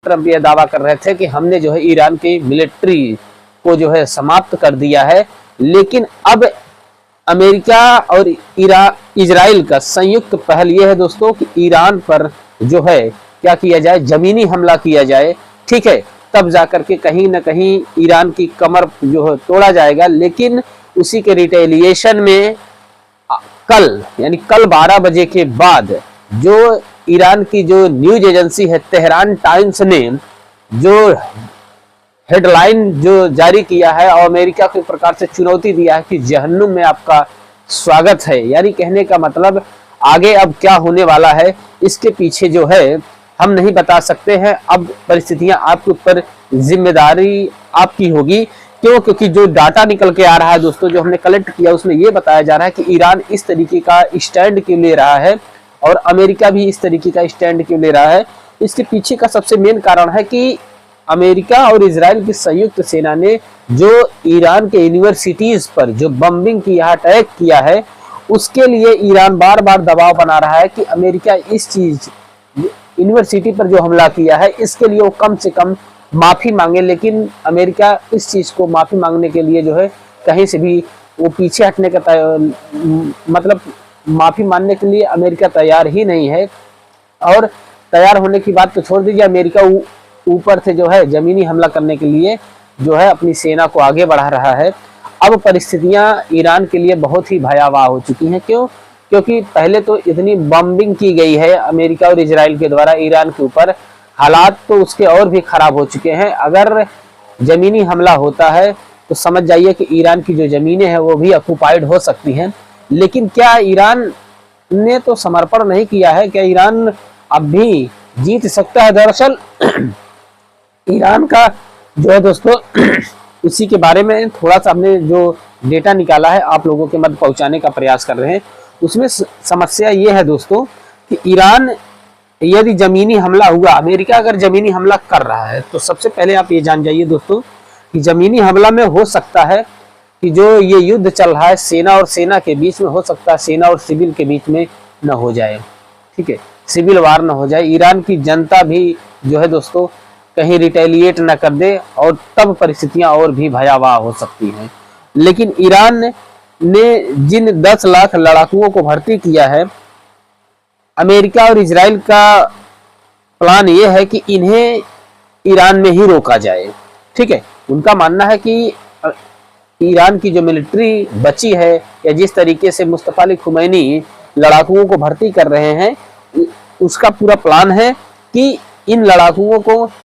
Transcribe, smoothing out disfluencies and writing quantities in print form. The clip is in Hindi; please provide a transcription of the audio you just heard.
ट्रंप यह दावा कर रहे थे कि हमने जो है ईरान की मिलिट्री को जो है समाप्त कर दिया है, लेकिन अब अमेरिका और इजराइल का संयुक्त पहल यह है दोस्तों कि ईरान पर जो है क्या किया जाए, जमीनी हमला किया जाए। ठीक है, तब जाकर के कहीं ना कहीं ईरान की कमर जो है तोड़ा जाएगा। लेकिन उसी के रिटेलिएशन में कल यानी कल 12 बजे के बाद जो ईरान की जो न्यूज एजेंसी है तेहरान टाइम्स ने जो हेडलाइन जो जारी किया है और अमेरिका को एक प्रकार से चुनौती दिया है कि जहन्नुम में आपका स्वागत है, यानी कहने का मतलब आगे अब क्या होने वाला है इसके पीछे जो है हम नहीं बता सकते हैं। अब परिस्थितियां आपके ऊपर, जिम्मेदारी आपकी होगी। क्यों? क्योंकि जो डाटा निकल के आ रहा है दोस्तों, जो हमने कलेक्ट किया, उसमें यह बताया जा रहा है कि ईरान इस तरीके का स्टैंड क्यों ले रहा है और अमेरिका भी इस तरीके का स्टैंड क्यों ले रहा है। इसके पीछे का सबसे मेन कारण है कि अमेरिका और इजराइल की संयुक्त सेना ने जो ईरान के यूनिवर्सिटीज पर जो बम्बिंग किया, अटैक किया है, उसके लिए ईरान बार बार दबाव बना रहा है कि अमेरिका इस चीज यूनिवर्सिटी पर जो हमला किया है इसके लिए वो कम से कम माफी मांगे। लेकिन अमेरिका इस चीज को माफी मांगने के लिए जो है कहीं से भी वो पीछे हटने का मतलब माफी मानने के लिए अमेरिका तैयार ही नहीं है। और तैयार होने की बात तो छोड़ दीजिए, अमेरिका ऊपर से जो है जमीनी हमला करने के लिए जो है अपनी सेना को आगे बढ़ा रहा है। अब परिस्थितियां ईरान के लिए बहुत ही भयावह हो चुकी हैं। क्यों? क्योंकि पहले तो इतनी बम्बिंग की गई है अमेरिका और इजराइल के द्वारा ईरान के ऊपर, हालात तो उसके और भी खराब हो चुके हैं। अगर जमीनी हमला होता है तो समझ जाइए कि ईरान की जो जमीनें हैं वो भी ऑक्युपाइड हो सकती हैं। लेकिन क्या ईरान ने तो समर्पण नहीं किया है? क्या ईरान अब भी जीत सकता है? दरअसल ईरान का जो है दोस्तों उसी के बारे में थोड़ा सा हमने जो डेटा निकाला है आप लोगों के मध्य पहुंचाने का प्रयास कर रहे हैं। उसमें समस्या ये है दोस्तों कि ईरान यदि जमीनी हमला हुआ, अमेरिका अगर जमीनी हमला कर रहा है तो सबसे पहले आप ये जान जाइए दोस्तों कि जमीनी हमला में हो सकता है कि जो ये युद्ध चल रहा है सेना और सेना के बीच में, हो सकता है सेना और सिविल के बीच में न हो जाए। ठीक है, सिविल वार न हो जाए, ईरान की जनता भी जो है दोस्तों कहीं रिटेलिएट न कर दे और तब परिस्थितियां और भी भयावह हो सकती हैं। लेकिन ईरान ने जिन 10 लाख लड़ाकुओं को भर्ती किया है, अमेरिका और इजराइल का प्लान यह है कि इन्हें ईरान में ही रोका जाए। ठीक है, उनका मानना है कि ईरान की जो मिलिट्री बची है या जिस तरीके से मुस्तफा अली खुमैनी लड़ाकुओं को भर्ती कर रहे हैं, उसका पूरा प्लान है कि इन लड़ाकुओं को